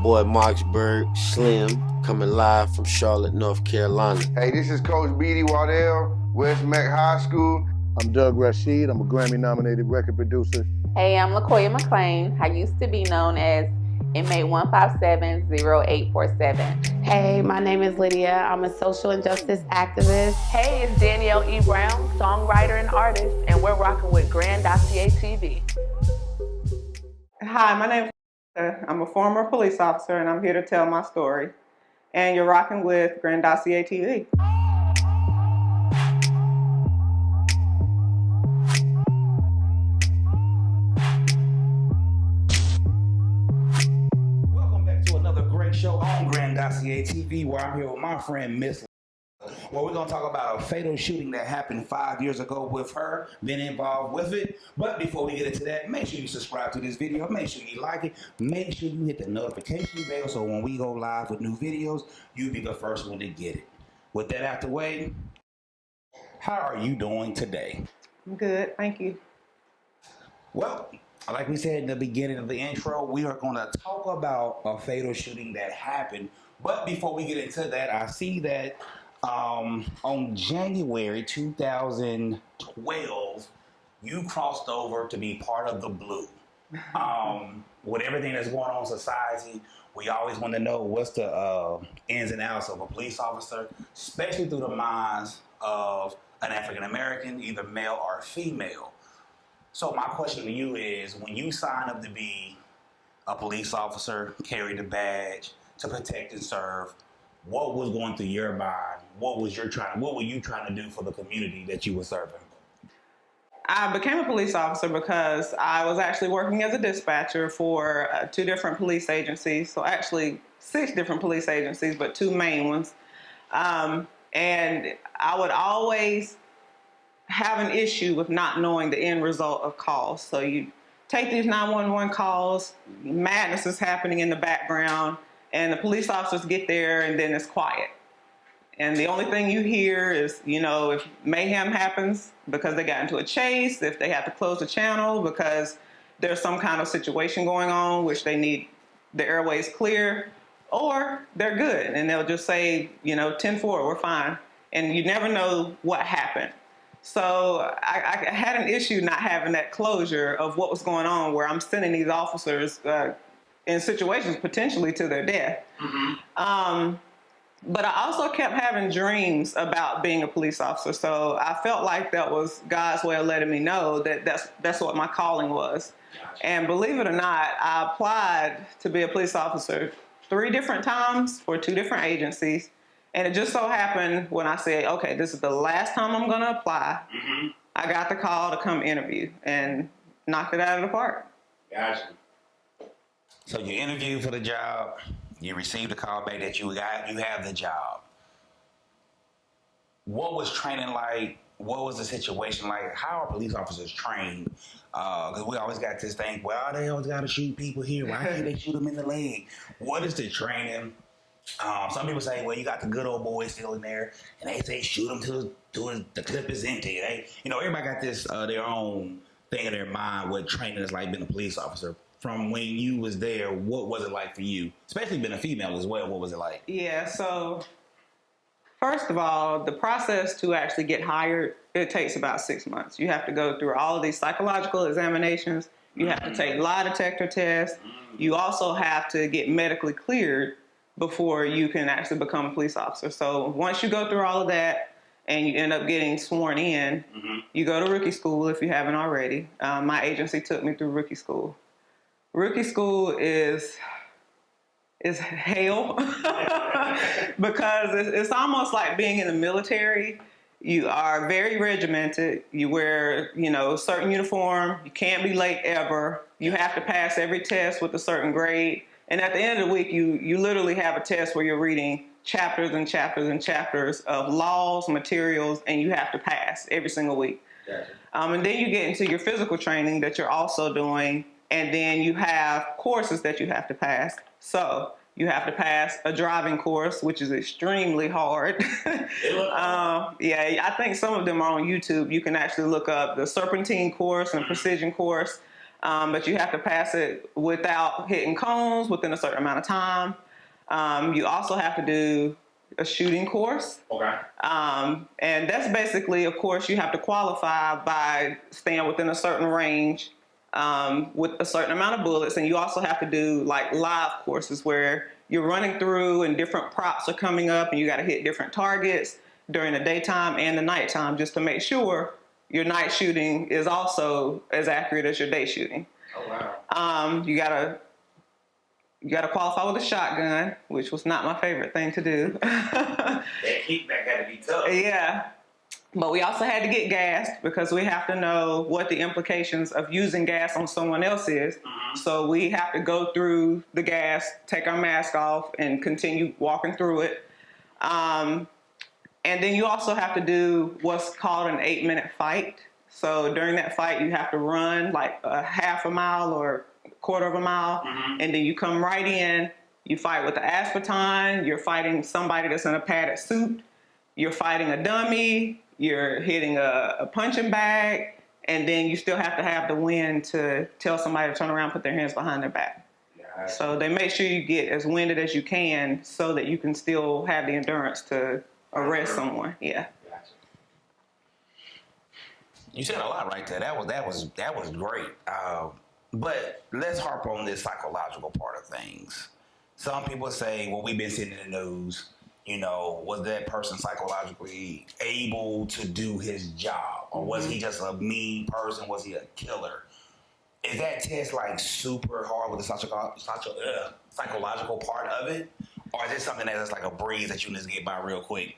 boy Marksburg, Slim, coming live from Charlotte, North Carolina. Hey, this is Coach Beatty Waddell, West Mac High School. I'm Doug Rashid. I'm a Grammy-nominated record producer. Hey, I'm LaKoya McClain. I used to be known as Inmate 1570847. Hey, my name is Lydia. I'm a social injustice activist. Hey, it's Danielle E. Brown, songwriter and artist, and we're rocking with Grandosiá TV. Hi, my name is I'm a former police officer, and I'm here to tell my story. And you're rocking with Grandosiá TV. Welcome back to another great show on Grandosiá TV, where I'm here with my friend Miss. Well, we're going to talk about a fatal shooting that happened 5 years ago with her, been involved with it. But before we get into that, make sure you subscribe to this video. Make sure you like it. Make sure you hit the notification bell so when we go live with new videos, you'll be the first one to get it. With that out the way, how are you doing today? I'm good, thank you. Well, like we said in the beginning of the intro, we are going to talk about a fatal shooting that happened. But before we get into that, I see that on January 2012, you crossed over to be part of the Blue. With everything that's going on in society, we always want to know what's the ins and outs of a police officer, especially through the minds of an African American, either male or female. So my question to you is, when you sign up to be a police officer, carry the badge to protect and serve, what was going through your mind? What were you trying to do for the community that you were serving? I became a police officer because I was actually working as a dispatcher for 2 different police agencies. So actually 6 different police agencies, but 2 main ones. And I would always have an issue with not knowing the end result of calls. So you take these 911 calls, madness is happening in the background, and the police officers get there and then it's quiet. And the only thing you hear is, you know, if mayhem happens because they got into a chase, if they have to close the channel because there's some kind of situation going on which they need the airways clear, or they're good and they'll just say, you know, 10-4, we're fine. And you never know what happened. So I had an issue not having that closure of what was going on, where I'm sending these officers in situations potentially to their death. Mm-hmm. But I also kept having dreams about being a police officer. So I felt like that was God's way of letting me know that that's what my calling was. Gotcha. And believe it or not, I applied to be a police officer 3 different times for 2 different agencies. And it just so happened when I said, okay, this is the last time I'm going to apply, mm-hmm. I got the call to come interview and knocked it out of the park. Gotcha. So you interviewed for the job. You received a call back that you have the job. What was training like? What was the situation like? How are police officers trained? Because we always got this thing, well, they always got to shoot people here. Why can't they shoot them in the leg? What is the training? Some people say, well, you got the good old boys still in there, and they say shoot them till the clip is empty. Everybody got this their own thing in their mind what training is like being a police officer. From when you was there, what was it like for you? Especially being a female as well, what was it like? Yeah, so first of all, the process to actually get hired, it takes about 6 months. You have to go through all of these psychological examinations. You have to take lie detector tests. You also have to get medically cleared before you can actually become a police officer. So once you go through all of that and you end up getting sworn in, mm-hmm. you go to rookie school if you haven't already. My agency took me through rookie school. Rookie school is hell because it's almost like being in the military. You are very regimented. You wear, a certain uniform. You can't be late ever. You have to pass every test with a certain grade. And at the end of the week, you literally have a test where you're reading chapters and chapters and chapters of laws, materials, and you have to pass every single week. Gotcha. And then you get into your physical training that you're also doing. And then you have courses that you have to pass. So you have to pass a driving course, which is extremely hard. I think some of them are on YouTube. You can actually look up the serpentine course and precision course. but you have to pass it without hitting cones within a certain amount of time. You also have to do a shooting course. Okay. And that's basically, of course, you have to qualify by staying within a certain range with a certain amount of bullets. And you also have to do like live courses where you're running through and different props are coming up and you got to hit different targets during the daytime and the nighttime just to make sure your night shooting is also as accurate as your day shooting. Oh, wow. You gotta qualify with a shotgun, which was not my favorite thing to do. That kickback had to be tough. Yeah. But we also had to get gassed because we have to know what the implications of using gas on someone else is. Mm-hmm. So we have to go through the gas, take our mask off, and continue walking through it. And then you also have to do what's called an 8-minute fight. So during that fight, you have to run like a half a mile or a quarter of a mile. Mm-hmm. And then you come right in, you fight with the aspartame, you're fighting somebody that's in a padded suit, you're fighting a dummy, you're hitting a punching bag, and then you still have to have the wind to tell somebody to turn around, put their hands behind their back. Yeah. So they make sure you get as winded as you can so that you can still have the endurance to arrest someone. Yeah. Gotcha. You said a lot right there. That was great. But let's harp on this psychological part of things. Some people say, well, we've been seeing in the news, you know, was that person psychologically able to do his job? Or was he just a mean person? Was he a killer? Is that test like super hard with the psychological part of it? Or is it something that's like a breeze that you can just get by real quick?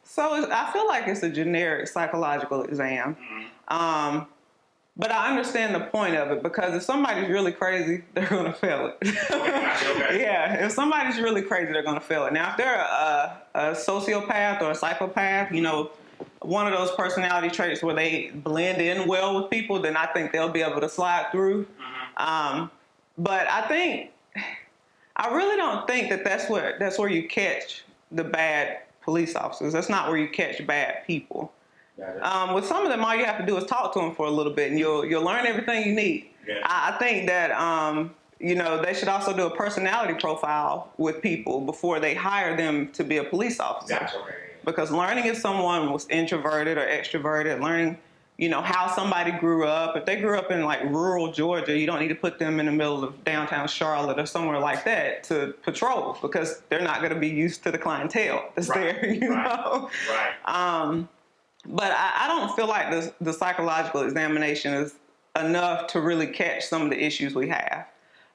So I feel like it's a generic psychological exam. Mm-hmm. But I understand the point of it because if somebody's really crazy, they're going to fail it. Okay. Yeah, if somebody's really crazy, they're going to fail it. Now, if they're a sociopath or a psychopath, you know, one of those personality traits where they blend in well with people, then I think they'll be able to slide through. Mm-hmm. But I really don't think that's where you catch the bad police officers. That's not where you catch bad people. With some of them, all you have to do is talk to them for a little bit, and you'll learn everything you need. Yeah. I think that you know, they should also do a personality profile with people before they hire them to be a police officer. That's okay. Because learning if someone was introverted or extroverted, learning, you know, how somebody grew up. If they grew up in like rural Georgia, you don't need to put them in the middle of downtown Charlotte or somewhere like that to patrol because they're not going to be used to the clientele that's there, you know? Right. But I don't feel like the psychological examination is enough to really catch some of the issues we have.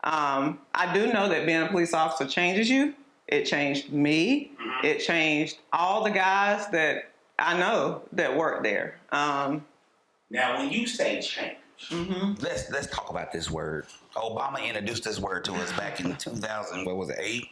I do know that being a police officer changes you. It changed me. Mm-hmm. It changed all the guys that I know that work there. Now, when you say change, mm-hmm. let's talk about this word. Obama introduced this word to us back in 2008.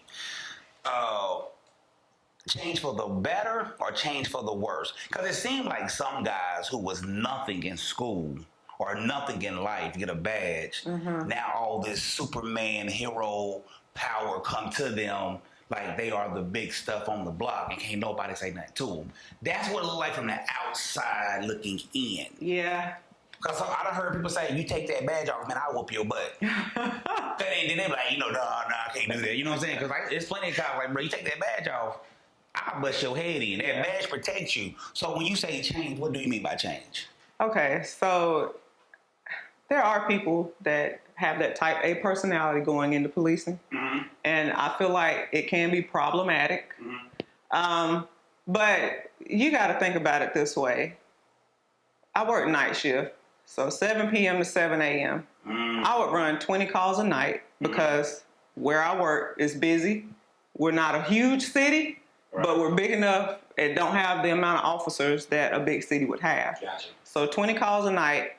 Change for the better or change for the worse? Because it seemed like some guys who was nothing in school or nothing in life get a badge. Mm-hmm. Now all this Superman hero power come to them like they are the big stuff on the block and can't nobody say nothing to them. That's what it looked like from the outside looking in. Yeah. Because I done heard people say, you take that badge off, man, I'll whoop your butt. Then they be like, you know, nah, I can't do that. You know what I'm saying? Because there's plenty of cops like, bro, you take that badge off, I'll bust your head in. That badge protects you. So when you say change, what do you mean by change? Okay, so there are people that have that type A personality going into policing. Mm-hmm. And I feel like it can be problematic. Mm-hmm. But you got to think about it this way. I work night shift, so 7 p.m. to 7 a.m. Mm-hmm. I would run 20 calls a night because where I work is busy. We're not a huge city, but we're big enough and don't have the amount of officers that a big city would have. Gotcha. So 20 calls a night,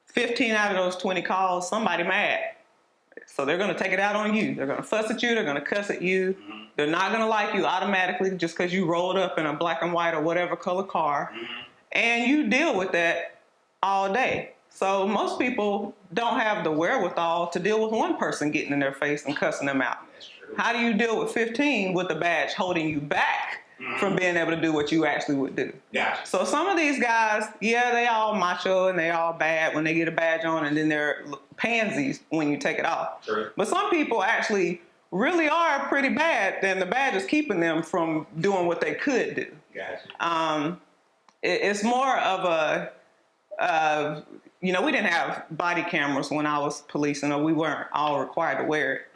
15 out of those 20 calls, somebody mad. So they're going to take it out on you. They're going to fuss at you. They're going to cuss at you. Mm-hmm. They're not going to like you automatically just because you rolled up in a black and white or whatever color car. Mm-hmm. And you deal with that all day. So most people don't have the wherewithal to deal with one person getting in their face and cussing them out. That's true. How do you deal with 15 with the badge holding you back from being able to do what you actually would do. Gotcha. So some of these guys, yeah, they all macho and they all bad when they get a badge on, and then they're pansies when you take it off. True. But some people actually really are pretty bad, then the badge is keeping them from doing what they could do. Gotcha. It's more of a, we didn't have body cameras when I was policing, or we weren't all required to wear it.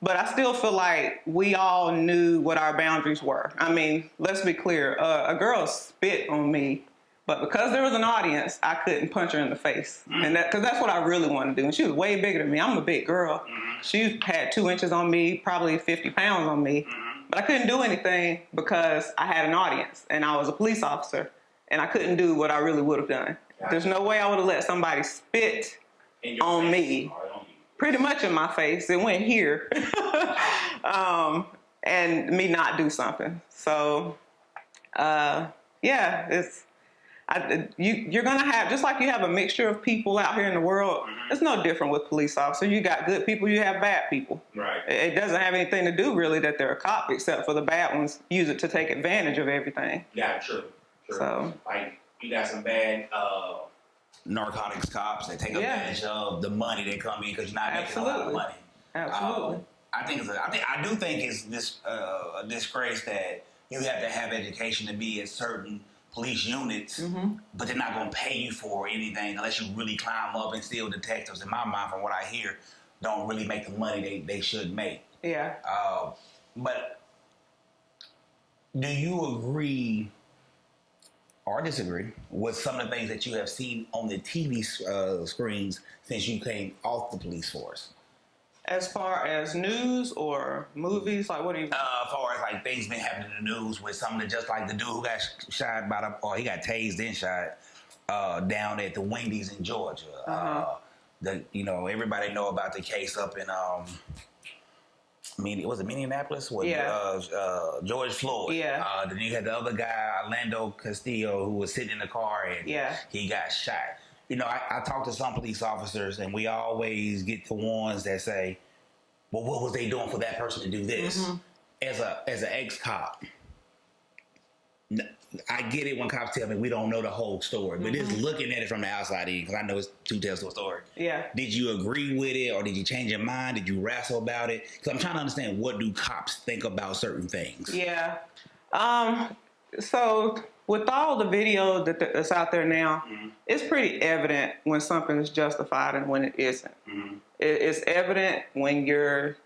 But I still feel like we all knew what our boundaries were. I mean, let's be clear. A girl spit on me, but because there was an audience, I couldn't punch her in the face. And because that's what I really wanted to do. And she was way bigger than me. I'm a big girl. She had 2 inches on me, probably 50 pounds on me. But I couldn't do anything because I had an audience and I was a police officer, and I couldn't do what I really would have done. Gotcha. There's no way I would have let somebody spit on me. Pretty much in my face. It went here. And me not do something. So, you're going to have, just like you have a mixture of people out here in the world, it's no different with police officers. You got good people, you have bad people. Right. It doesn't have anything to do really that they're a cop, except for the bad ones use it to take advantage of everything. Yeah, true. So, like, you got some bad narcotics cops that take advantage of the money that come in because you're not making a lot of money. Absolutely. I do think it's a disgrace that you have to have education to be at certain police units, but they're not going to pay you for anything unless you really climb up, and still detectives, in my mind, from what I hear, don't really make the money they should make. Yeah. But do you agree or disagree with some of the things that you have seen on the TV screens since you came off the police force? As far as news or movies, like what do you? As far as like things been happening in the news with some of the, just like the dude who got shot he got tased and shot down at the Wendy's in Georgia. Everybody know about the case up in was it Minneapolis? George Floyd. Yeah. Then you had the other guy, Orlando Castillo, who was sitting in the car and he got shot. I talk to some police officers, and we always get the ones that say, well, what was they doing for that person to do this? As an ex-cop, I get it when cops tell me we don't know the whole story, but just looking at it from the outside in, because I know it's two tells to a story. Yeah. Did you agree with it, or did you change your mind? Did you wrestle about it? Because I'm trying to understand, what do cops think about certain things? Yeah. So with all the video that's out there now, it's pretty evident when something is justified and when it isn't. It's evident when you're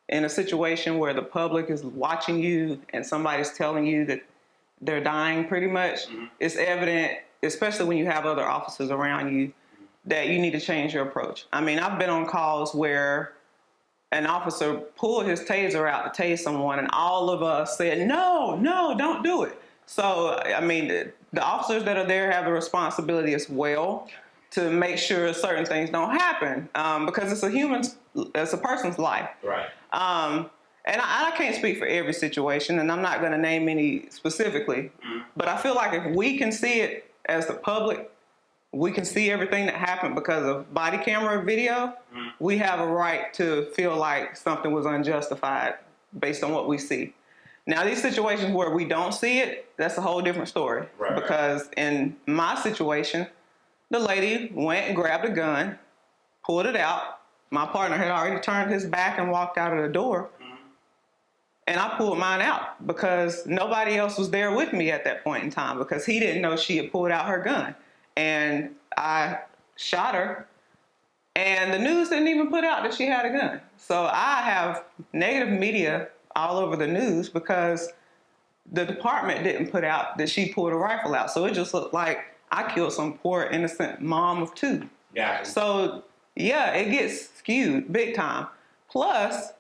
in a situation where the public is watching you and somebody's telling you that they're dying pretty much. It's evident, especially when you have other officers around you, that you need to change your approach. I mean, I've been on calls where an officer pulled his taser out to tase someone, and all of us said, no, don't do it. So, I mean, the officers that are there have a responsibility as well to make sure certain things don't happen, because it's a person's life. Right. And I can't speak for every situation, and I'm not going to name any specifically, but I feel like if we can see it as the public, we can see everything that happened because of body camera video, we have a right to feel like something was unjustified based on what we see. Now, these situations where we don't see it, that's a whole different story. Right, because in my situation, the lady went and grabbed a gun, pulled it out. My partner had already turned his back and walked out of the door. And I pulled mine out because nobody else was there with me at that point in time, because he didn't know she had pulled out her gun. And I shot her, and the news didn't even put out that she had a gun. So I have negative media all over the news because the department didn't put out that she pulled a rifle out. So it just looked like I killed some poor innocent mom of two. Yeah. So yeah, it gets skewed big time. Plus,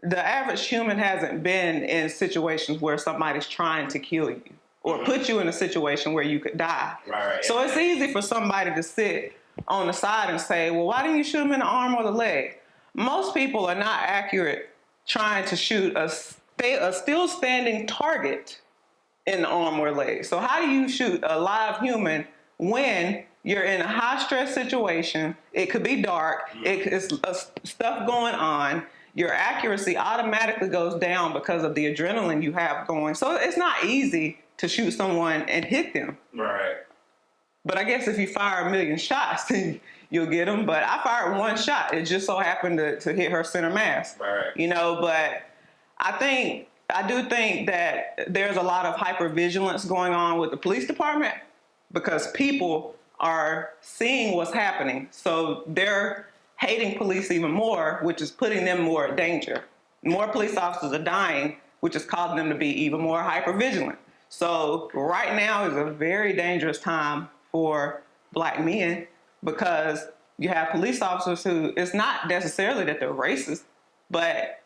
the average human hasn't been in situations where somebody's trying to kill you or put you in a situation where you could die. Right. So it's easy for somebody to sit on the side and say, well, why didn't you shoot him in the arm or the leg? Most people are not accurate trying to shoot a still standing target in the arm or leg. So how do you shoot a live human when you're in a high stress situation? It could be dark. It's stuff going on. your accuracy automatically goes down because of the adrenaline you have going. So it's not easy to shoot someone and hit them. Right. But I guess if you fire 1,000,000 shots, then you'll get them. But I fired one shot. It just so happened to hit her center mass. Right. You know, but I do think that there's a lot of hypervigilance going on with the police department because people are seeing what's happening. So they're hating police even more, which is putting them more at danger. More police officers are dying, which is causing them to be even more hypervigilant. So right now is a very dangerous time for Black men because you have police officers who, it's not necessarily that they're racist, but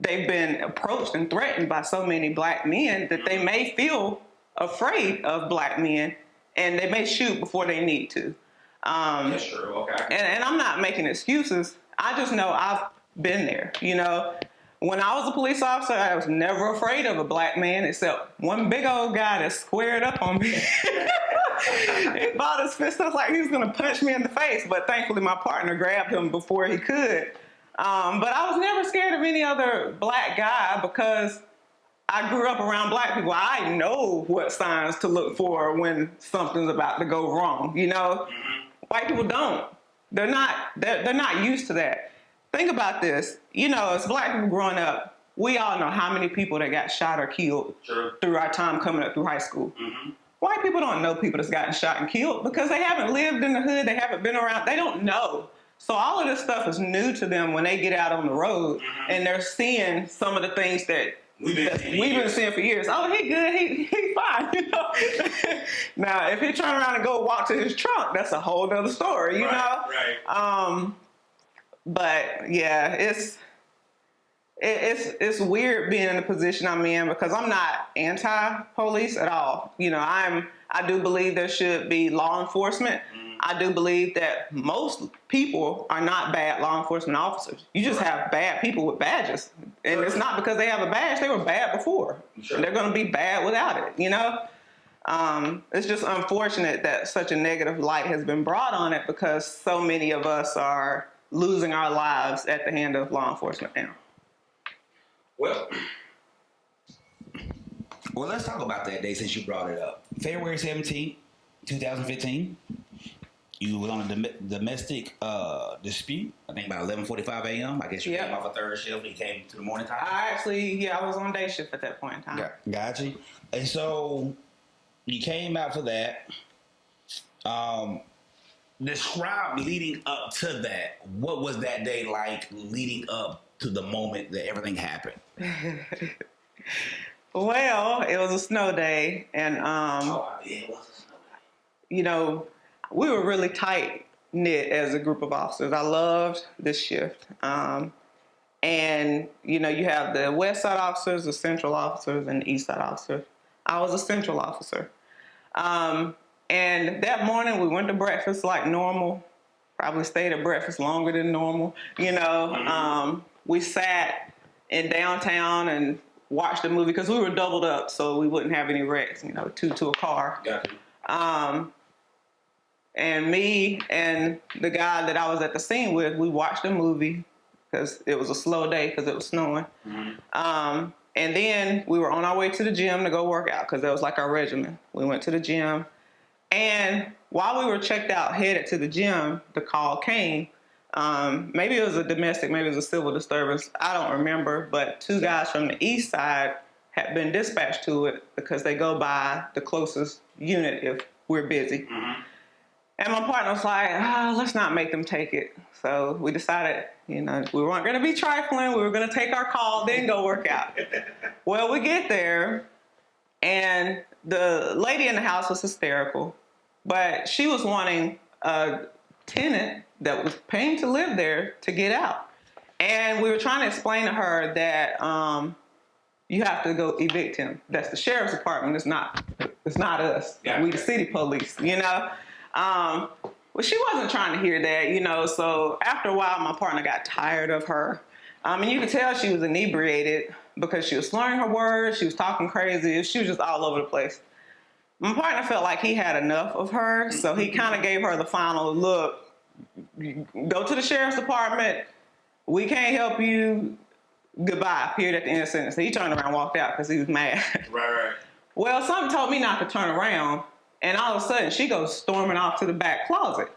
they've been approached and threatened by so many Black men that they may feel afraid of Black men and they may shoot before they need to. That's true. Okay. And I'm not making excuses. I just know I've been there. You know, when I was a police officer, I was never afraid of a Black man except one big old guy that squared up on me. He bought his fist up like he was going to punch me in the face, but thankfully my partner grabbed him before he could. But I was never scared of any other Black guy because I grew up around Black people. I know what signs to look for when something's about to go wrong. You know, white people don't. They're not used to that. Think about this. You know, as Black people growing up, we all know how many people that got shot or killed through our time coming up through high school. White people don't know people that's gotten shot and killed because they haven't lived in the hood. They haven't been around. They don't know. So all of this stuff is new to them when they get out on the road and they're seeing some of the things that we've been seeing for years. Oh, he good. He fine. You know. Now, if he turn around and go walk to his trunk, that's a whole other story. You know. Right. But yeah, it's weird being in the position I'm in because I'm not anti-police at all. You know, I do believe there should be law enforcement. I do believe that most people are not bad law enforcement officers. You just have bad people with badges. And it's not because they have a badge, they were bad before. And they're going to be bad without it, you know? It's just unfortunate that such a negative light has been brought on it because so many of us are losing our lives at the hand of law enforcement now. Well, let's talk about that day since you brought it up. February 17th, 2015. You were on a domestic dispute, I think about 11:45 a.m. I guess you came off a third shift. You came to the morning time. I was on day shift at that point in time. Got you. And so you came out for that. Describe leading up to that. What was that day like leading up to the moment that everything happened? Well, it was a snow day, and it was a snow day. You know, we were really tight knit as a group of officers. I loved this shift. And, you know, you have the West Side officers, the Central officers, and the East Side officers. I was a Central officer. And that morning we went to breakfast like normal, probably stayed at breakfast longer than normal. You know, we sat in downtown and watched a movie because we were doubled up so we wouldn't have any wrecks, you know, two to a car. Gotcha. And me and the guy that I was at the scene with, we watched a movie because it was a slow day because it was snowing. And then we were on our way to the gym to go work out because that was like our regimen. We went to the gym. And while we were checked out, headed to the gym, the call came. Maybe it was a domestic, maybe it was a civil disturbance. I don't remember. But two guys from the East Side had been dispatched to it because they go by the closest unit if we're busy. And my partner was like, let's not make them take it. So we decided, you know, we weren't going to be trifling. We were going to take our call, then go work out. Well, we get there, and the lady in the house was hysterical, but she was wanting a tenant that was paying to live there to get out. And we were trying to explain to her that you have to go evict him. That's the sheriff's department. It's not us. Yeah. We the city police, you know? Well, she wasn't trying to hear that, you know, so after a while, my partner got tired of her. And you could tell she was inebriated because she was slurring her words, she was talking crazy, she was just all over the place. My partner felt like he had enough of her, so he kind of gave her the final look, go to the sheriff's department, we can't help you. Goodbye, period, at the end of the sentence. So he turned around and walked out because he was mad. Right. Well, something told me not to turn around, and all of a sudden she goes storming off to the back closet.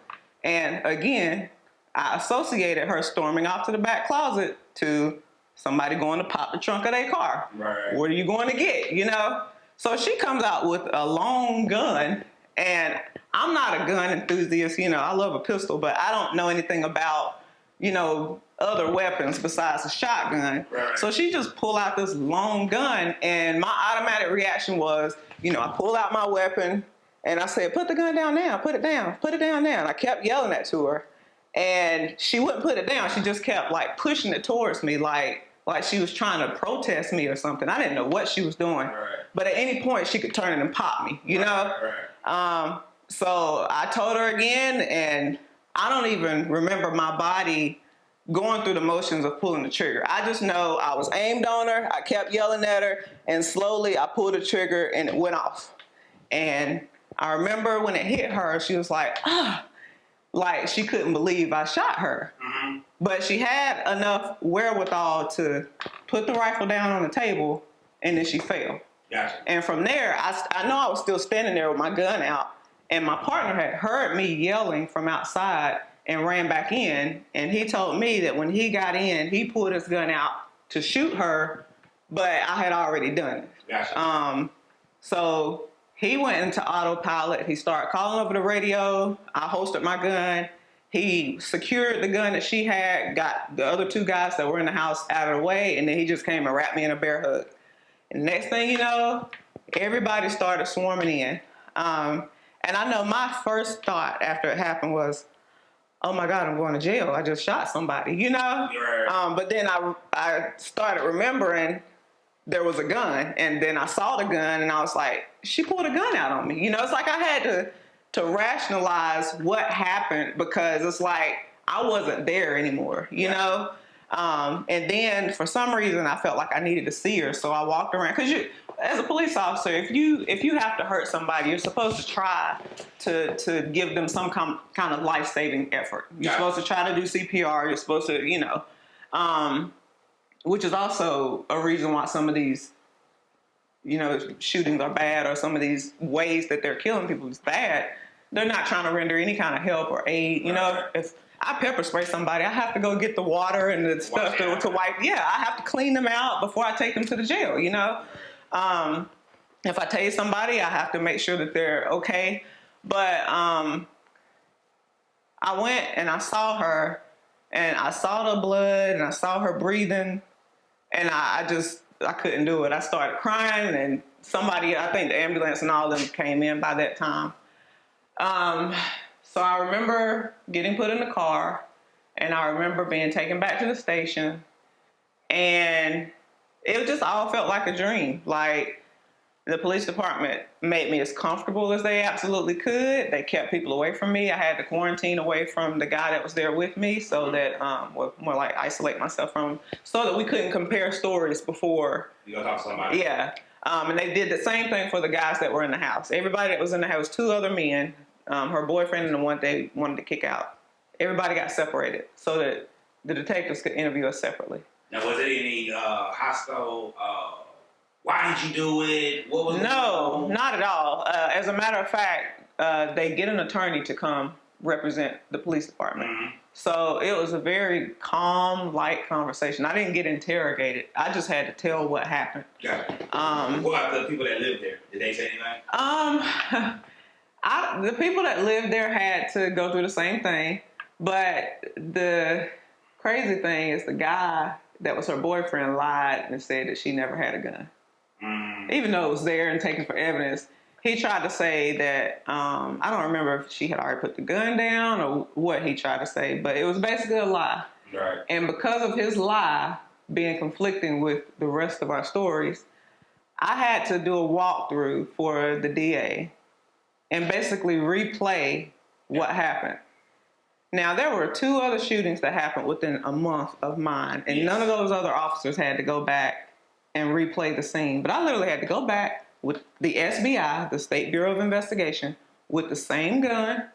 And again, I associated her storming off to the back closet to somebody going to pop the trunk of their car. Right. What are you going to get, you know? So she comes out with a long gun, and I'm not a gun enthusiast, you know, I love a pistol, but I don't know anything about, you know, other weapons besides a shotgun. Right. So she just pulled out this long gun, and my automatic reaction was, you know, I pulled out my weapon and I said, put the gun down now, put it down now. And I kept yelling that to her, and she wouldn't put it down. She just kept like pushing it towards me, like she was trying to protest me or something. I didn't know what she was doing, Right. but at any point she could turn it and pop me, you know? Right. So I told her again, and I don't even remember my body going through the motions of pulling the trigger. I just know I was aimed on her, I kept yelling at her, and slowly I pulled the trigger and it went off. And I remember when it hit her, she was like, ah, like she couldn't believe I shot her. Mm-hmm. But she had enough wherewithal to put the rifle down on the table, and then she fell. Gotcha. And from there, I know I was still standing there with my gun out, and my partner had heard me yelling from outside and ran back in, and he told me that when he got in, he pulled his gun out to shoot her, but I had already done it. Gotcha. So he went into autopilot. He started calling over the radio. I holstered my gun. He secured the gun that she had, got the other two guys that were in the house out of the way, and then he just came and wrapped me in a bear hug. And next thing you know, everybody started swarming in. And I know my first thought after it happened was, oh my God, I'm going to jail. I just shot somebody, you know? Right. But then I started remembering there was a gun, and then I saw the gun, and I was like, she pulled a gun out on me. You know, it's like I had to rationalize what happened, because it's like I wasn't there anymore, you know? And then for some reason I felt like I needed to see her, so I walked around. Because you, as a police officer, if you have to hurt somebody, you're supposed to try to give them some kind of life-saving effort. You're supposed to try to do CPR. You're supposed to, you know, which is also a reason why some of these, you know, shootings are bad, or some of these ways that they're killing people is bad. They're not trying to render any kind of help or aid. You know, if I pepper spray somebody, I have to go get the water and the stuff to wipe. Yeah, I have to clean them out before I take them to the jail, you know. If I tase somebody, I have to make sure that they're okay. But I went and I saw her, and I saw the blood, and I saw her breathing, and I couldn't do it. I started crying, and somebody, I think the ambulance and all of them came in by that time. So I remember getting put in the car, and I remember being taken back to the station, and it just all felt like a dream. Like, the police department made me as comfortable as they absolutely could. They kept people away from me. I had to quarantine away from the guy that was there with me, so that, well, more like isolate myself from him, so that we couldn't compare stories before. You go talk to somebody. Yeah. And they did the same thing for the guys that were in the house. Everybody that was in the house, two other men, her boyfriend and the one they wanted to kick out. Everybody got separated so that the detectives could interview us separately. Now, was it any hostile? Why did you do it? What was No, not at all. As a matter of fact, they get an attorney to come represent the police department. Mm-hmm. So it was a very calm, light conversation. I didn't get interrogated. I just had to tell what happened. Got it. What about the people that lived there? Did they say anything? The people that lived there had to go through the same thing, but the crazy thing is the guy that was her boyfriend lied and said that she never had a gun. Even though it was there and taken for evidence, he tried to say that, I don't remember if she had already put the gun down or what he tried to say, but it was basically a lie. Right. And because of his lie being conflicting with the rest of our stories, I had to do a walkthrough for the DA and basically replay what happened. Now, there were 2 other shootings that happened within a month of mine, and none of those other officers had to go back and replay the scene. But I literally had to go back with the SBI, the State Bureau of Investigation, with the same gun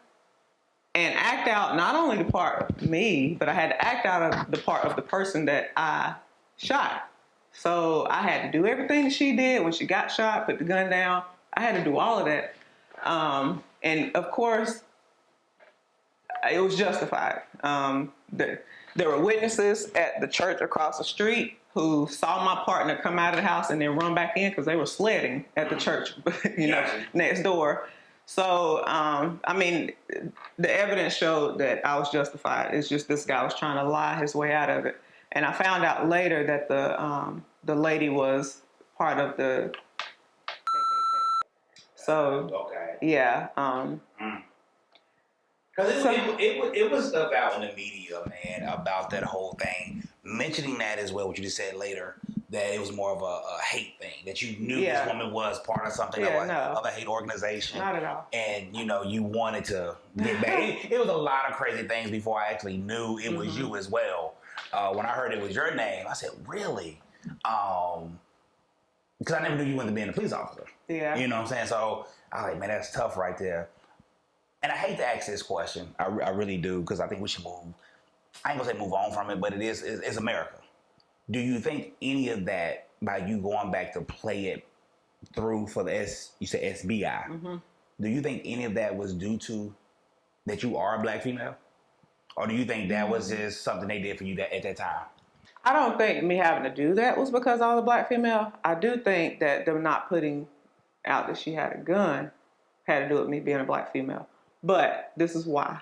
and act out not only the part of me, but I had to act out of the part of the person that I shot. So I had to do everything she did when she got shot, put the gun down. I had to do all of that. And of course, it was justified. There were witnesses at the church across the street who saw my partner come out of the house and then run back in because they were sledding at the church, next door. So, I mean, the evidence showed that I was justified. It's just this guy was trying to lie his way out of it. And I found out later that the lady was part of the KKK. So, yeah. Because it was stuff out in the media, man, about that whole thing. Mentioning that as well, what you just said later, that it was more of a hate thing, that you knew this woman was part of something of a hate organization. Not at all. And, you wanted to get back. It was a lot of crazy things before I actually knew it was you as well. When I heard it was your name, I said, really? Because I never knew you wanted to be a police officer. Yeah. You know what I'm saying? So I was like, man, that's tough right there. And I hate to ask this question. I really do, because I think we should move. I ain't gonna say move on from it, but it's America. Do you think any of that, by you going back to play it through for the you said SBI, do you think any of that was due to that you are a black female? Or do you think that was just something they did for you at that time? I don't think me having to do that was because I was a black female. I do think that them not putting out that she had a gun had to do with me being a black female. But this is why.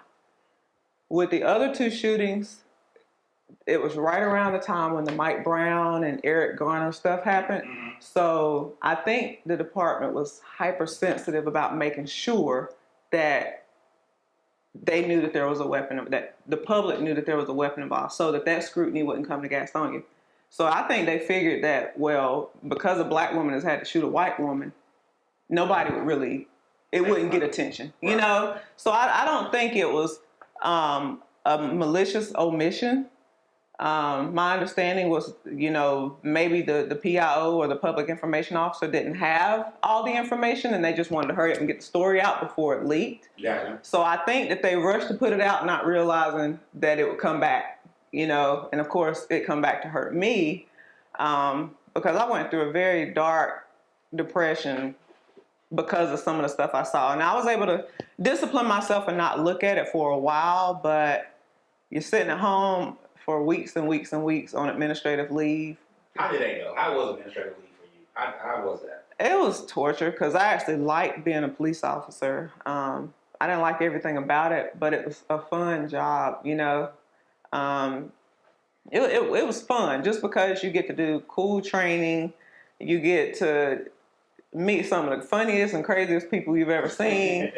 With the other two shootings, it was right around the time when the Mike Brown and Eric Garner stuff happened. So I think the department was hypersensitive about making sure that they knew that there was a weapon, that the public knew that there was a weapon involved, so that scrutiny wouldn't come to Gastonia. So I think they figured that, well, because a black woman has had to shoot a white woman, nobody would really, it wouldn't get attention, you know? So I don't think it was a malicious omission. My understanding was, maybe the PIO or the public information officer didn't have all the information and they just wanted to hurry up and get the story out before it leaked. Yeah. So I think that they rushed to put it out, not realizing that it would come back, and of course it come back to hurt me, because I went through a very dark depression because of some of the stuff I saw. And I was able to discipline myself and not look at it for a while, but you're sitting at home for weeks and weeks and weeks on administrative leave. How did that go? How was administrative leave for you? How was that? It was torture because I actually liked being a police officer. I didn't like everything about it, but it was a fun job, It was fun just because you get to do cool training. You get to meet some of the funniest and craziest people you've ever seen.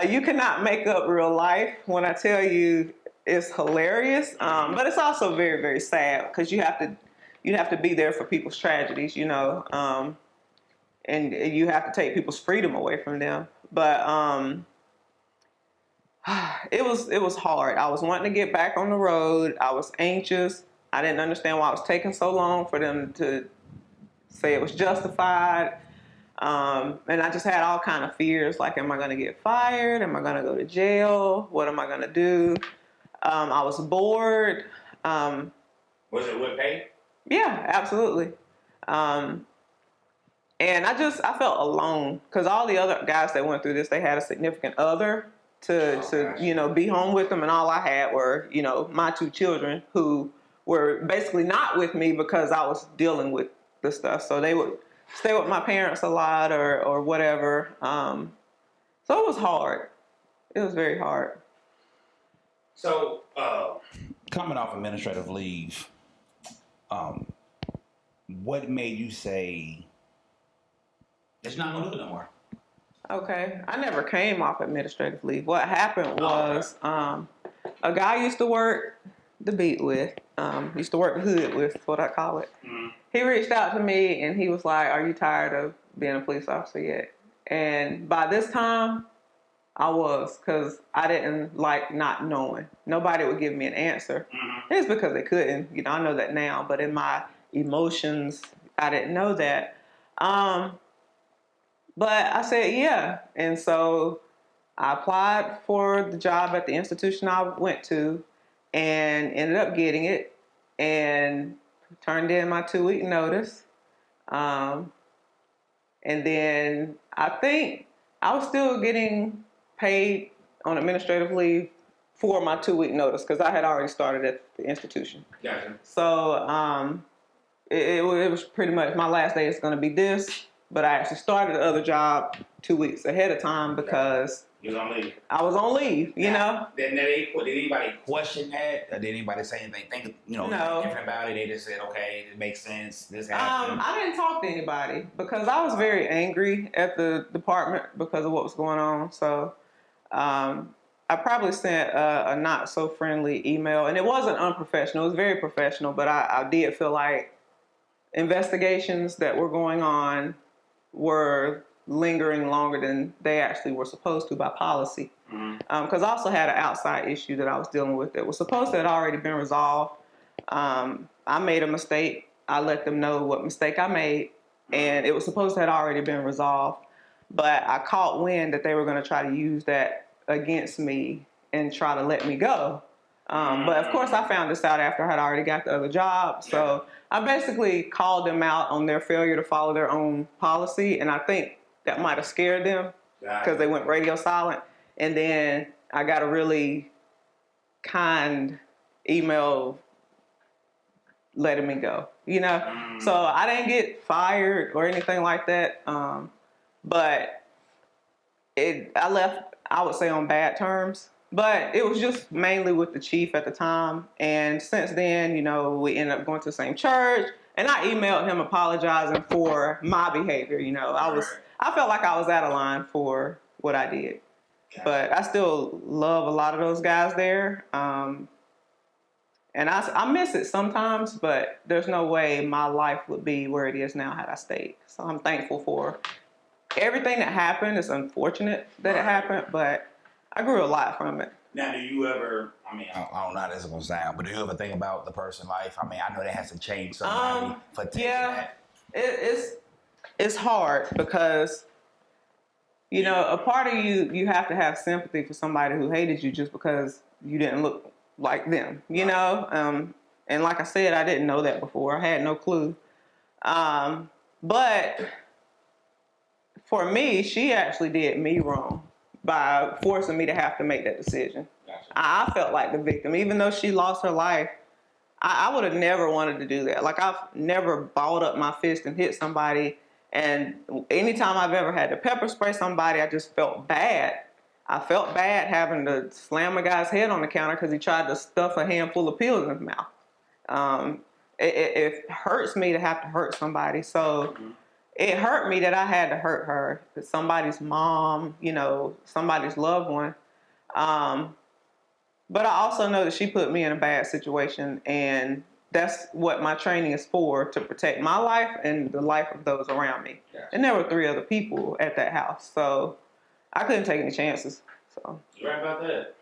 You cannot make up real life when I tell you it's hilarious, but it's also very, very sad because you have to be there for people's tragedies, and you have to take people's freedom away from them. But it was hard. I was wanting to get back on the road. I was anxious. I didn't understand why it was taking so long for them to say it was justified. And I just had all kind of fears, like, am I going to get fired? Am I going to go to jail? What am I going to do? I was bored. Was it with pay? Yeah, absolutely. And I felt alone because all the other guys that went through this, they had a significant other to be home with them, and all I had were, my two children who were basically not with me because I was dealing with the stuff. So they would stay with my parents a lot or whatever. So it was hard. It was very hard. So, coming off administrative leave, what made you say, it's not going to do it no more? Okay. I never came off administrative leave. What happened was a guy I used to work the beat with, used to work the hood with, is what I call it. Mm-hmm. He reached out to me and he was like, are you tired of being a police officer yet? And by this time, I was, because I didn't like not knowing. Nobody would give me an answer. Mm-hmm. It's because they couldn't. I know that now, but in my emotions, I didn't know that. But I said, yeah. And so I applied for the job at the institution I went to and ended up getting it and turned in my 2-week notice. And then I think I was still getting paid on administrative leave for my 2-week notice because I had already started at the institution. Gotcha. So it was pretty much my last day is going to be this, but I actually started the other job 2 weeks ahead of time because You was on leave. I was on leave, you know? Did anybody question that? Or did anybody say anything? Think, No. different about it? They just said, okay, it makes sense. This happened. I didn't talk to anybody because I was very angry at the department because of what was going on. So I probably sent a not so friendly email, and it wasn't unprofessional. It was very professional, but I did feel like investigations that were going on were lingering longer than they actually were supposed to by policy. Because I also had an outside issue that I was dealing with that was supposed to have already been resolved. I made a mistake. I let them know what mistake I made, and it was supposed to have already been resolved. But I caught wind that they were going to try to use that against me and try to let me go. But of course, I found this out after I had already got the other job. So I basically called them out on their failure to follow their own policy, and I think that might have scared them because they went radio silent. And then I got a really kind email letting me go, you know? So I didn't get fired or anything like that. But I left, I would say, on bad terms. But it was just mainly with the chief at the time. And since then, you know, we ended up going to the same church. And I emailed him apologizing for my behavior. You know, I felt like I was out of line for what I did. But I still love a lot of those guys there. And I miss it sometimes, but there's no way my life would be where it is now had I stayed. So I'm thankful for everything that happened. It's unfortunate that it happened, but I grew a lot from it. Now, do you ever, I mean, I don't know how this is going to sound, but do you ever think about the person's life? I mean, I know that has to change somebody for taking that. It's hard because, you know, a part of you have to have sympathy for somebody who hated you just because you didn't look like them, you know? And like I said, I didn't know that before. I had no clue. But for me, she actually did me wrong by forcing me to have to make that decision. Gotcha. I felt like the victim. Even though she lost her life, I would have never wanted to do that. Like, I've never balled up my fist and hit somebody. And anytime I've ever had to pepper spray somebody, I just felt bad. I felt bad having to slam a guy's head on the counter because he tried to stuff a handful of pills in his mouth. It hurts me to have to hurt somebody. So it hurt me that I had to hurt her. Somebody's mom, you know, somebody's loved one. But I also know that she put me in a bad situation, and that's what my training is for, to protect my life and the life of those around me. Gotcha. And there were 3 other people at that house, so I couldn't take any chances. So You're right about that.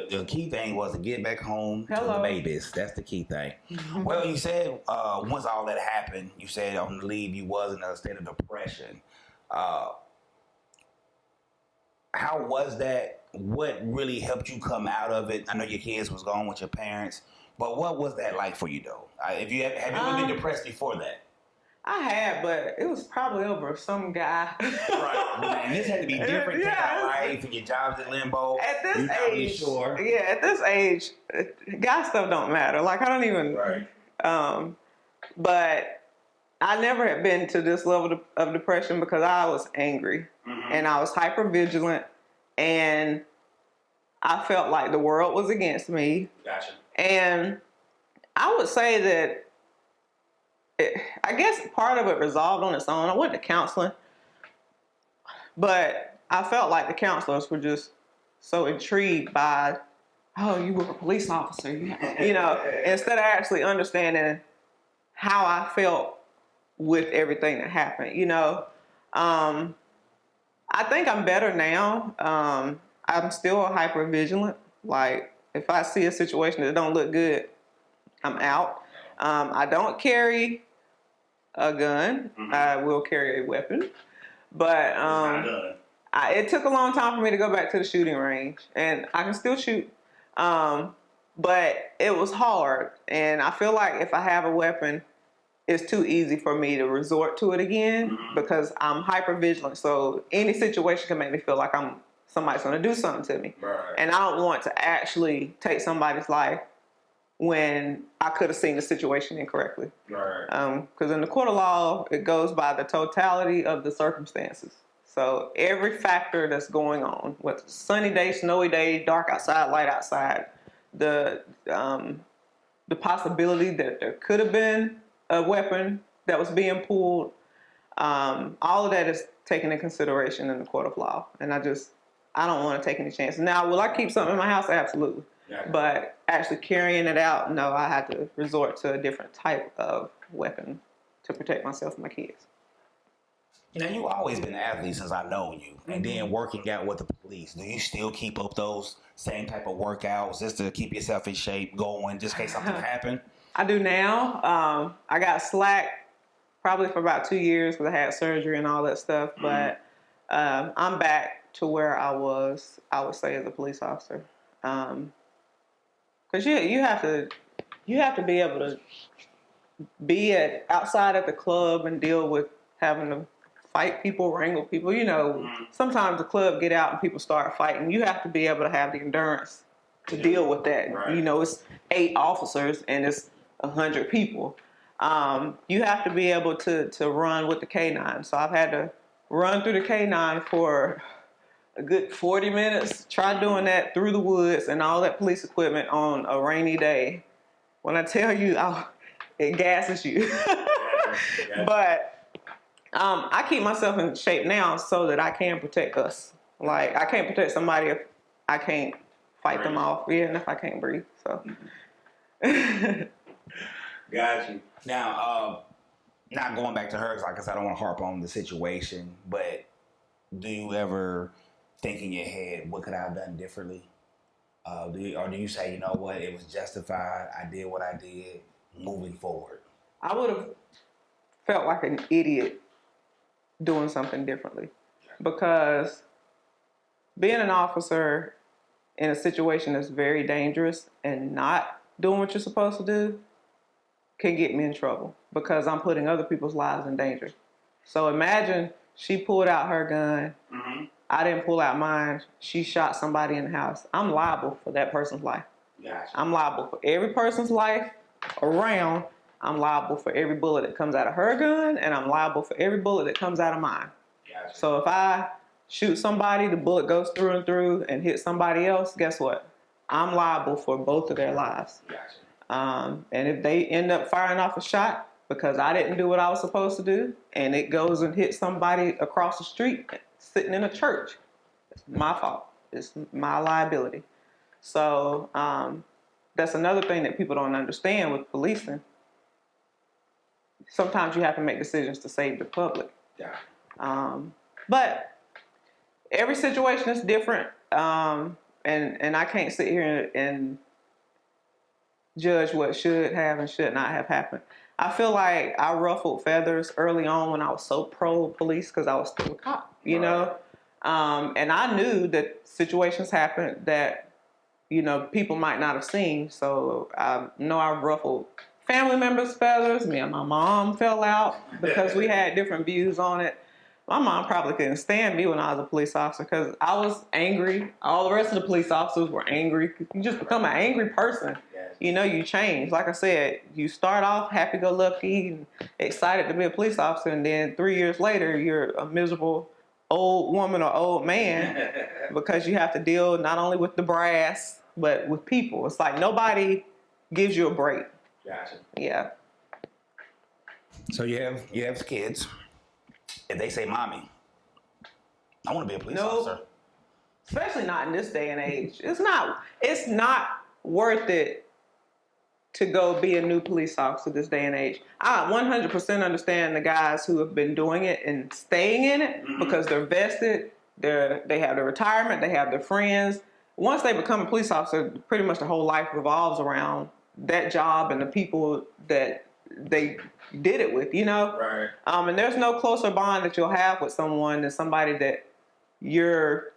The key thing was to get back home to the babies. That's the key thing. Well, you said once all that happened, you said on the leave you was in a state of depression. How was that? What really helped you come out of it? I know your kids was gone with your parents, but what was that like for you though? Have you ever been depressed before that? I had, but it was probably over some guy. Right. And this had to be different in your life and your job's in limbo. At this age, really sure. Yeah, at this age, guy stuff don't matter. Like, I don't even. Right. But I never had been to this level of depression because I was angry and I was hyper vigilant, and I felt like the world was against me. Gotcha. And I would say that I guess part of it resolved on its own. I went to counseling, but I felt like the counselors were just so intrigued by, oh, you were a police officer, you know, instead of actually understanding how I felt with everything that happened, you know. I think I'm better now. I'm still hyper vigilant. Like, if I see a situation that don't look good, I'm out. I don't carry a gun. I will carry a weapon, but It took a long time for me to go back to the shooting range, and I can still shoot. But it was hard, and I feel like if I have a weapon, it's too easy for me to resort to it again because I'm hyper vigilant. So any situation can make me feel like somebody's going to do something to me, and I don't want to actually take somebody's life when I could have seen the situation incorrectly. Because in the court of law, it goes by the totality of the circumstances. So every factor that's going on, whether it's sunny day, snowy day, dark outside, light outside, the possibility that there could have been a weapon that was being pulled, all of that is taken into consideration in the court of law. And I don't want to take any chances. Now, will I keep something in my house? Absolutely. Yeah. But actually carrying it out, no, I had to resort to a different type of weapon to protect myself and my kids. You know, you've always been an athlete since I've known you. And then working out with the police, do you still keep up those same type of workouts just to keep yourself in shape, going, just in case something happen? I do now. I got slack probably for about 2 years because I had surgery and all that stuff. But I'm back to where I was, I would say, as a police officer. Because you have to be able to be outside at the club and deal with having to fight people, wrangle people. You know, sometimes the club get out and people start fighting. You have to be able to have the endurance to deal with that. Right. You know, it's 8 officers and it's 100 people. You have to be able to run with the K9. So I've had to run through the K9 for a good 40 minutes. Try doing that through the woods and all that police equipment on a rainy day. When I tell you, it gasses you. But I keep myself in shape now so that I can protect us. Like, I can't protect somebody if I can't fight them off, and if I can't breathe. So. Got you. Now, not going back to her, because I don't want to harp on the situation, but do you ever think in your head, what could I have done differently? Do you say, you know what, it was justified, I did what I did, moving forward? I would have felt like an idiot doing something differently, because being an officer in a situation that's very dangerous and not doing what you're supposed to do can get me in trouble because I'm putting other people's lives in danger. So imagine she pulled out her gun, I didn't pull out mine, she shot somebody in the house. I'm liable for that person's life. Gotcha. I'm liable for every person's life around. I'm liable for every bullet that comes out of her gun, and I'm liable for every bullet that comes out of mine. Gotcha. So if I shoot somebody, the bullet goes through and through and hits somebody else, guess what? I'm liable for both of their lives. Gotcha. And if they end up firing off a shot because I didn't do what I was supposed to do, and it goes and hits somebody across the street sitting in a church, it's my fault. It's my liability. So that's another thing that people don't understand with policing. Sometimes you have to make decisions to save the public. Yeah. But every situation is different, and I can't sit here and judge what should have and should not have happened. I feel like I ruffled feathers early on when I was so pro-police because I was still a cop, you know? And I knew that situations happened that, you know, people might not have seen. So I know I ruffled family members' feathers. Me and my mom fell out because we had different views on it. My mom probably couldn't stand me when I was a police officer because I was angry. All the rest of the police officers were angry. You just become an angry person. You know, you change. Like I said, you start off happy-go-lucky and excited to be a police officer, and then 3 years later, you're a miserable old woman or old man because you have to deal not only with the brass, but with people. It's like nobody gives you a break. Gotcha. Yeah. So you have kids. If they say, "Mommy, I want to be a police officer," especially not in this day and age, it's not worth it to go be a new police officer this day and age. I 100% understand the guys who have been doing it and staying in it because they're vested. They have their retirement. They have their friends. Once they become a police officer, pretty much their whole life revolves around that job and the people that they did it with, you know? Right. And there's no closer bond that you'll have with someone than somebody that you're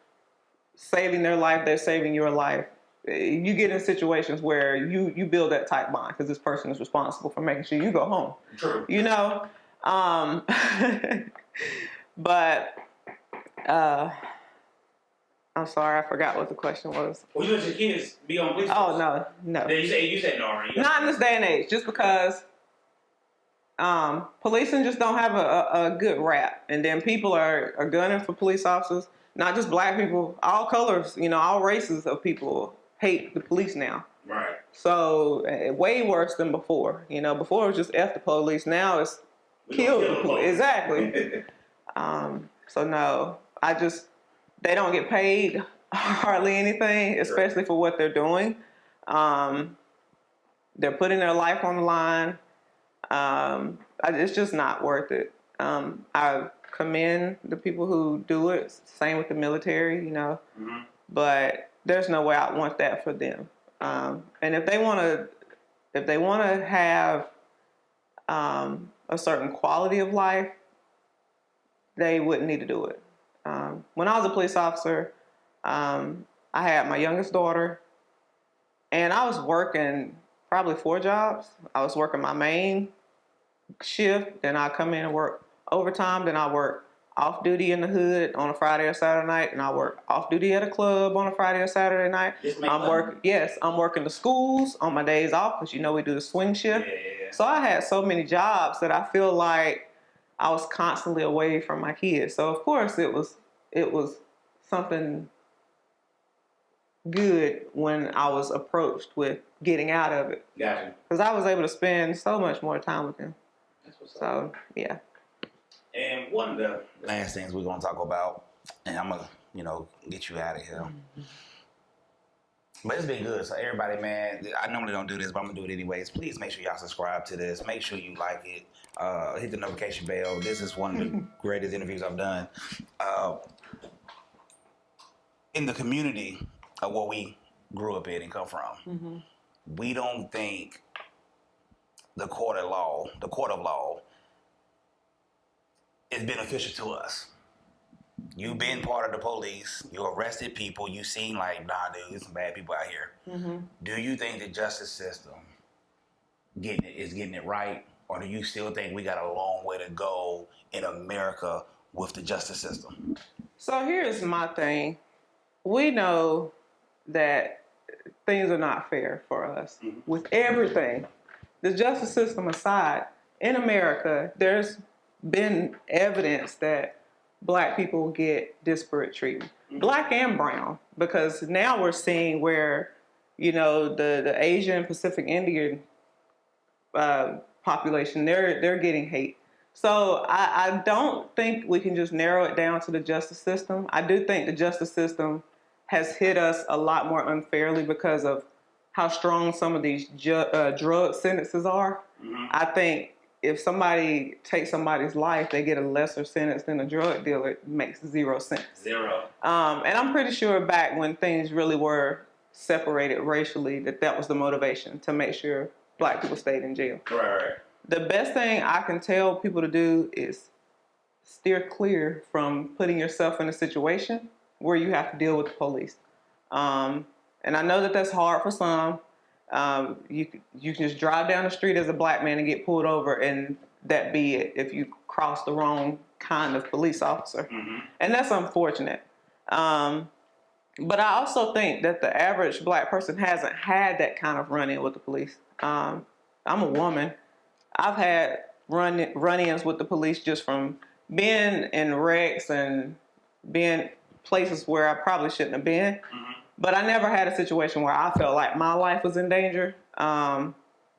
saving their life, they're saving your life. You get in situations where you build that tight bond because this person is responsible for making sure you go home. True. You know? But I'm sorry, I forgot what the question was. Well, you let your kids be on police Oh, force? no. You said no already. Not in this day and age, just because policing just don't have a good rap. And then people are gunning for police officers, not just black people, all colors, all races of people hate the police now. Right. So way worse than before. Before it was just F the police. Now it's kill the police. Exactly. So no, they don't get paid hardly anything, especially for what they're doing. They're putting their life on the line. It's just not worth it. I commend the people who do it. Same with the military, Mm-hmm. but there's no way I want that for them. And if they want to have a certain quality of life, they wouldn't need to do it. When I was a police officer, I had my youngest daughter, and I was working probably 4 jobs. I was working my main shift, then I come in and work overtime, then I work off duty in the hood on a Friday or Saturday night, and I work off duty at a club on a Friday or Saturday night. I'm working the schools on my days off because we do the swing shift. Yeah. So I had so many jobs that I feel like I was constantly away from my kids. So of course it was something good when I was approached with getting out of it. Gotcha. Because I was able to spend so much more time with them. That's what's up. So yeah. And one of the last things we're gonna talk about, and I'm gonna, get you out of here. Mm-hmm. But it's been good. So everybody, man, I normally don't do this, but I'm gonna do it anyways. Please make sure y'all subscribe to this. Make sure you like it. Hit the notification bell. This is one of the greatest interviews I've done. In the community of where we grew up in and come from, we don't think the court of law is beneficial to us. You've been part of the police. You arrested people. You seen like, nah, dude, there's some bad people out here. Do you think the justice system is getting it right, or do you still think we got a long way to go in America with the justice system? So here's my thing. We know that things are not fair for us with everything. The justice system aside, in America, there's been evidence that black people get disparate treatment, black and brown, because now we're seeing where, the Asian Pacific Indian population, they're getting hate. So I don't think we can just narrow it down to the justice system. I do think the justice system has hit us a lot more unfairly because of how strong some of these drug sentences are. I think if somebody takes somebody's life, they get a lesser sentence than a drug dealer. It makes 0 sense. Zero. And I'm pretty sure back when things really were separated racially, that was the motivation, to make sure black people stayed in jail. Right. The best thing I can tell people to do is steer clear from putting yourself in a situation where you have to deal with the police. And I know that that's hard for some. You can just drive down the street as a black man and get pulled over, and that be it if you cross the wrong kind of police officer. And that's unfortunate. But I also think that the average black person hasn't had that kind of run-in with the police. I'm a woman. I've had run-ins with the police just from being in wrecks and being places where I probably shouldn't have been. But I never had a situation where I felt like my life was in danger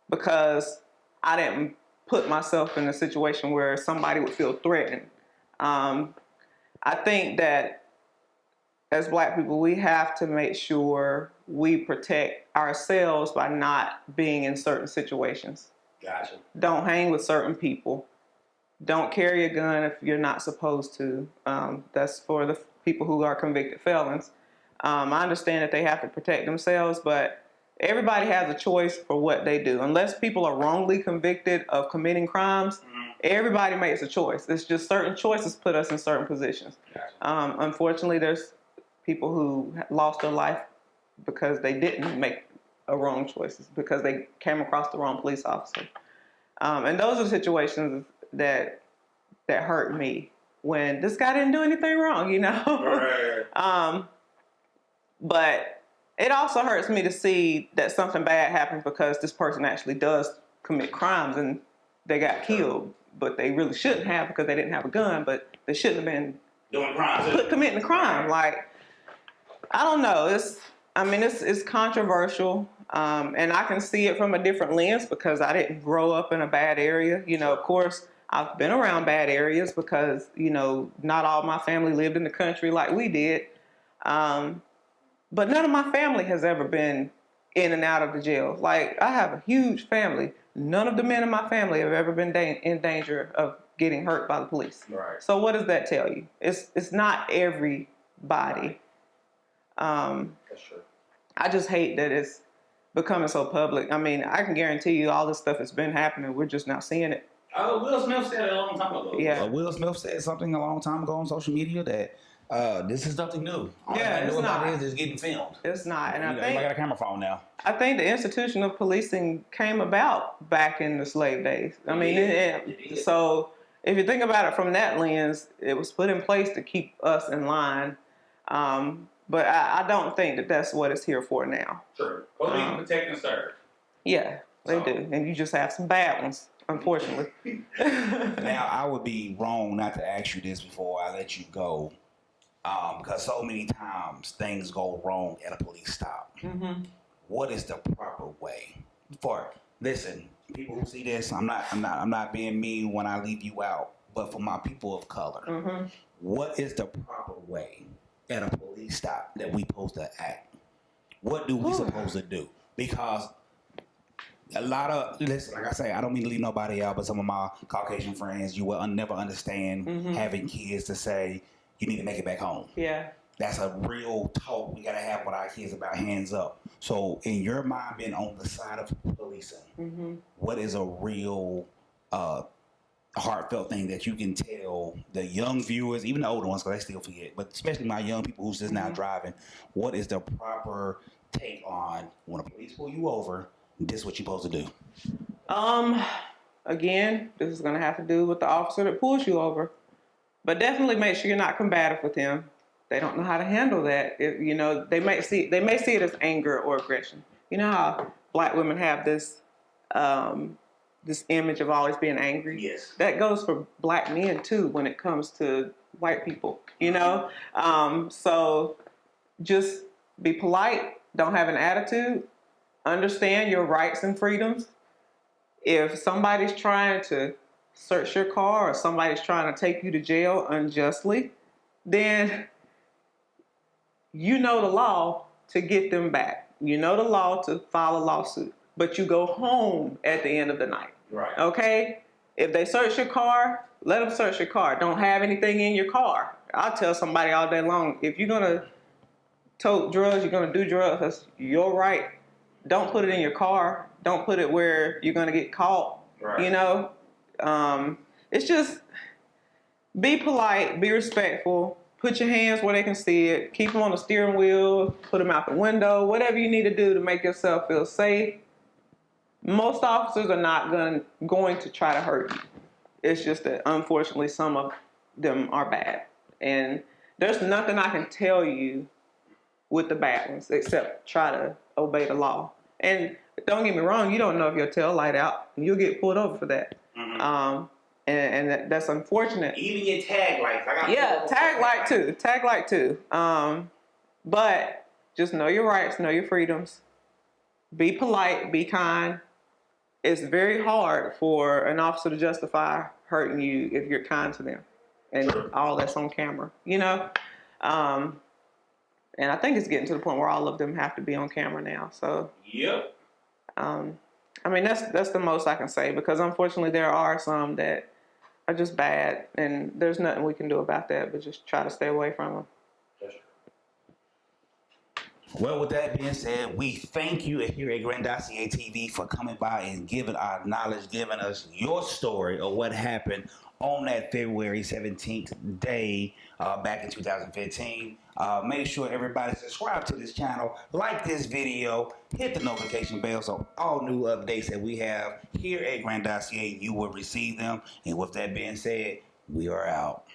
because I didn't put myself in a situation where somebody would feel threatened. I think that as black people, we have to make sure we protect ourselves by not being in certain situations. Gotcha. Don't hang with certain people. Don't carry a gun if you're not supposed to. That's for the people who are convicted felons. I understand that they have to protect themselves, but everybody has a choice for what they do. Unless people are wrongly convicted of committing crimes, Everybody makes a choice. It's just certain choices put us in certain positions. Unfortunately, there's people who lost their life because they didn't make wrong choices, because they came across the wrong police officer. And those are situations that hurt me, when this guy didn't do anything wrong, you know? Right. But it also hurts me to see that something bad happens because this person actually does commit crimes and they got killed, but they really shouldn't have, because they didn't have a gun, but they shouldn't have been Doing crimes. committing a crime. Like, I don't know. It's controversial. And I can see it from a different lens because I didn't grow up in a bad area. You know, of course, I've been around bad areas because, you know, not all my family lived in the country like we did. But none of my family has ever been in and out of the jail. Like, I have a huge family. None of the men in my family have ever been in danger of getting hurt by the police. Right. So what does that tell you? It's not everybody. That's true. I just hate that it's becoming so public. I mean, I can guarantee you all this stuff has been happening. We're just now seeing it. Will Smith said it a long time ago. Yeah. Will Smith said something a long time ago on social media that this is nothing new. All Yeah, I it's know about not. it is getting filmed. It's not. And I got a camera phone now. I think the institution of policing came about back in the slave days. I mean, so if you think about it from that lens, it was put in place to keep us in line. But I don't think that that's what it's here for now. Sure. Police protect and serve. Yeah, they do. And you just have some bad ones, unfortunately. Now, I would be wrong not to ask you this before I let you go, because so many times things go wrong at a police stop. Mm-hmm. What is the proper way? Listen, people who see this, I'm not being mean when I leave you out, but for my people of color, what is the proper way at a police stop that we supposed to act? What do we supposed to do? Because a lot of, listen, like I say, I don't mean to leave nobody out, but some of my Caucasian friends, you will never understand having kids to say, you need to make it back home. Yeah. That's a real talk we got to have with our kids about hands up. So in your mind, being on the side of policing, what is a real heartfelt thing that you can tell the young viewers, even the older ones, because they still forget, but especially my young people who's just now driving, what is the proper take on when a police pull you over, this is what you're supposed to do? Again, this is going to have to do with the officer that pulls you over. But definitely make sure you're not combative with him. They don't know how to handle that. You know, they may see it as anger or aggression. You know how black women have this this image of always being angry? Yes. That goes for black men too when it comes to white people, you know? So just be polite, don't have an attitude, understand your rights and freedoms. If somebody's trying to search your car or somebody's trying to take you to jail unjustly, then you know the law to get them back. You know the law to file a lawsuit, but you go home at the end of the night. Right. Okay? If they search your car, let them search your car. Don't have anything in your car. I'll tell somebody all day long, if you're going to tote drugs, you're going to do drugs, that's your right. Don't put it in your car. Don't put it where you're going to get caught. Right. You know? It's just be polite, be respectful, put your hands where they can see it, keep them on the steering wheel, put them out the window, whatever you need to do to make yourself feel safe. Most officers are not going to try to hurt you. It's just that, unfortunately, some of them are bad. And there's nothing I can tell you with the bad ones except try to obey the law. And don't get me wrong, you don't know if your tail light out, and you'll get pulled over for that. And that's unfortunate. Even your tag lights. Tag light too. But just know your rights, know your freedoms. Be polite, be kind. It's very hard for an officer to justify hurting you if you're kind to them. And all that's on camera, you know? And I think it's getting to the point where all of them have to be on camera now. So, yep. I mean, that's the most I can say, because unfortunately there are some that are just bad, and there's nothing we can do about that but just try to stay away from them. Well, with that being said, we thank you here at Grandosiá TV for coming by and giving our knowledge, giving us your story of what happened on that February 17th day back in 2015. Make sure everybody subscribe to this channel, like this video, hit the notification bell so all new updates that we have here at Grandosiá, you will receive them. And with that being said, we are out.